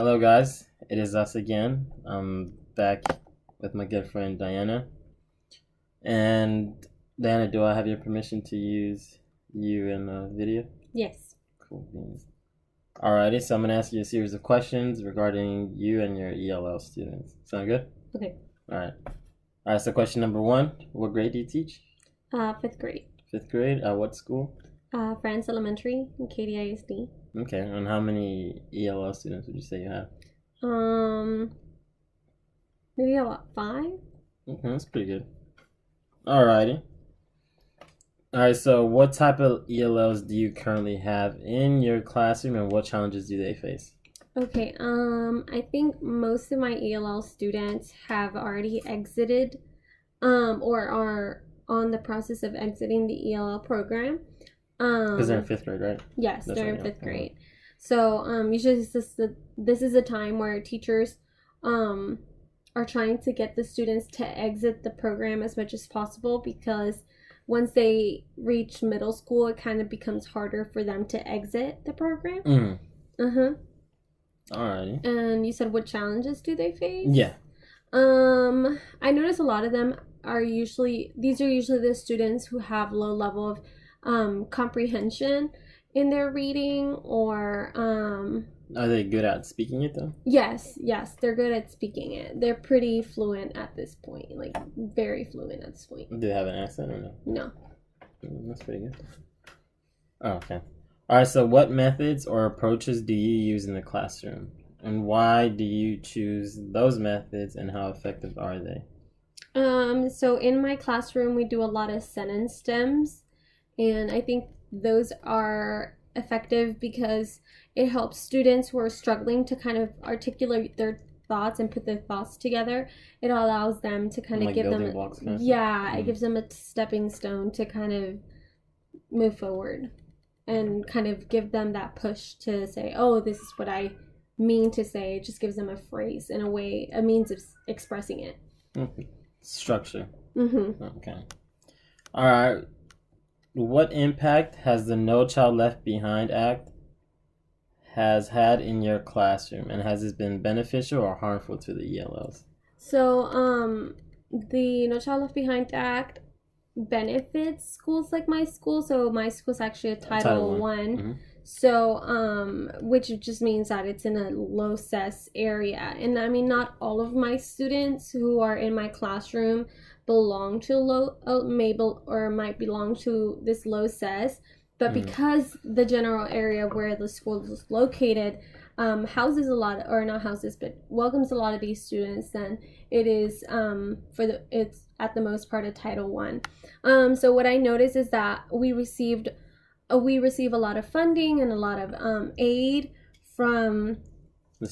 Hello, guys. It is us again. I'm back with my good friend Diana. And Diana, do I have your permission to use you in the video? Yes. Cool beans. Alrighty, so I'm gonna ask you a series of questions regarding you and your ELL students. Sound good? Okay. Alright. Alright, so question number 1. What grade do you teach? Fifth grade. Fifth grade. At what school? France Elementary and KDISD. Okay, and how many ELL students would you say you have? Maybe about 5. Okay, that's pretty good. Alrighty. Alright, so what type of ELLs do you currently have in your classroom and what challenges do they face? Okay, I think most of my ELL students have already exited, or are on the process of exiting the ELL program. Because they're in fifth grade, right? Yes, That's they're right, in yeah. fifth grade. So, usually this is a time where teachers, are trying to get the students to exit the program as much as possible, because once they reach middle school, it kind of becomes harder for them to exit the program. Mm-hmm. Alrighty. And you said, what challenges do they face? Yeah. I notice a lot of them are usually the students who have low level of comprehension in their reading, or Are they good at speaking it though? yes, they're good at speaking it. They're pretty fluent at this point, like very fluent at this point. Do they have an accent or no? No. That's pretty good. Oh, okay. Alright, so what methods or approaches do you use in the classroom? And why do you choose those methods and how effective are they? So in my classroom, we do a lot of sentence stems, and I think those are effective because it helps students who are struggling to kind of articulate their thoughts and put their thoughts together. It allows them to kind of Like give them building blocks kind of yeah, stuff? it gives them a stepping stone to kind of move forward and kind of give them that push to say, oh, this is what I mean to say. It just gives them a phrase and a means of expressing it. Okay. Structure. Mm-hmm. Okay. Alright. What impact has the No Child Left Behind Act has had in your classroom, and has this been beneficial or harmful to the ELLs? So, the No Child Left Behind Act benefits schools like my school. So my school's actually a Title One. Mm-hmm. So, which just means that it's in a low SES area. And I mean, not all of my students who are in my classroom belong to might belong to this low SES. But because the general area where the school is located houses a lot, or not houses, but welcomes a lot of these students, then it is it's at the most part a Title One. So what I noticed is that we receive a lot of funding and a lot of aid from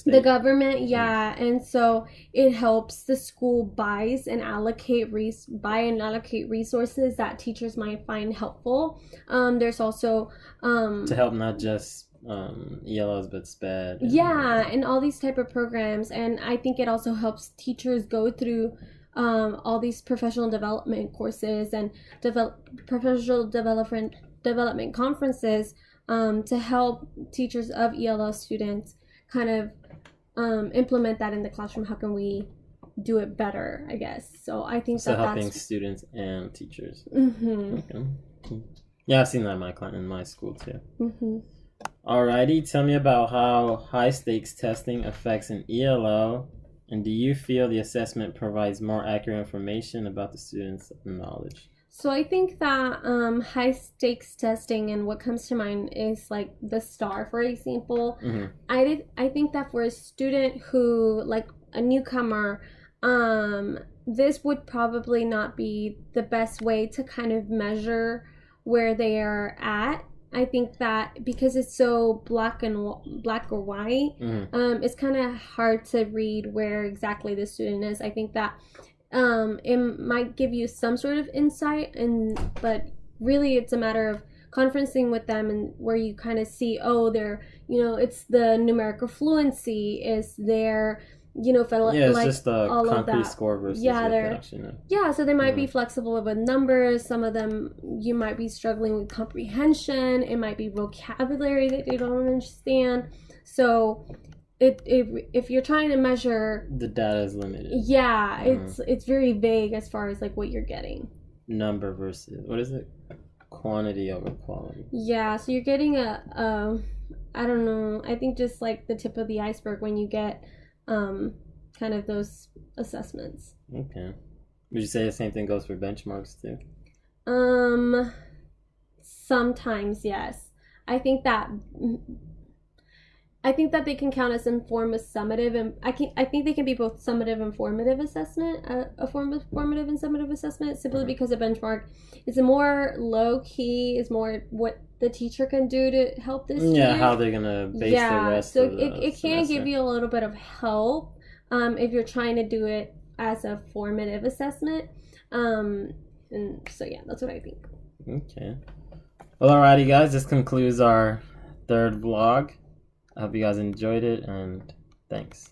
the government, yeah, and so it helps the school buy and allocate resources that teachers might find helpful. There's also to help not just ELLs but SPED. Yeah, and all these type of programs, and I think it also helps teachers go through all these professional development courses and professional development conferences to help teachers of ELL students kind of implement that in the classroom. How can we do it better, I guess? So I think so helping that's students and teachers. Mm-hmm. Okay. Yeah, I've seen that in my school too. Mm-hmm. Alrighty, tell me about how high stakes testing affects an ELL, and do you feel the assessment provides more accurate information about the student's knowledge? So I think that high stakes testing, and what comes to mind is like the STAR, for example. Mm-hmm. I think that for a student who, like a newcomer, this would probably not be the best way to kind of measure where they are at. I think that because it's so black or white, it's kind of hard to read where exactly the student is. I think that it might give you some sort of insight, but really it's a matter of conferencing with them, and where you kind of see, oh, they're, it's the numerical fluency, is their, it's like just a all of concrete that. score versus Yeah, what they they're actually know. yeah, so they might be flexible with numbers. Some of them, you might be struggling with comprehension. It might be vocabulary that they don't understand. So if you're trying to measure, The data is limited. yeah, Mhm. it's very vague as far as like what you're getting. Number versus what is it? Quantity over quality. Yeah, so you're getting a I don't know, I think just like the tip of the iceberg when you get kind of those assessments. Okay. Would you say the same thing goes for benchmarks too? Um, Sometimes yes. I think that I think that they can count as informative, summative, and I think they can be both summative and formative assessment, a form of formative and summative assessment, simply because a benchmark is a more low key, is more what the teacher can do to help this Yeah, student. how they're gonna base the Yeah, rest so of the it can give semester. you a little bit of help if you're trying to do it as a formative assessment. And so yeah, that's what I think. Okay. Well, alrighty, guys. This concludes our third vlog. I hope you guys enjoyed it, and thanks.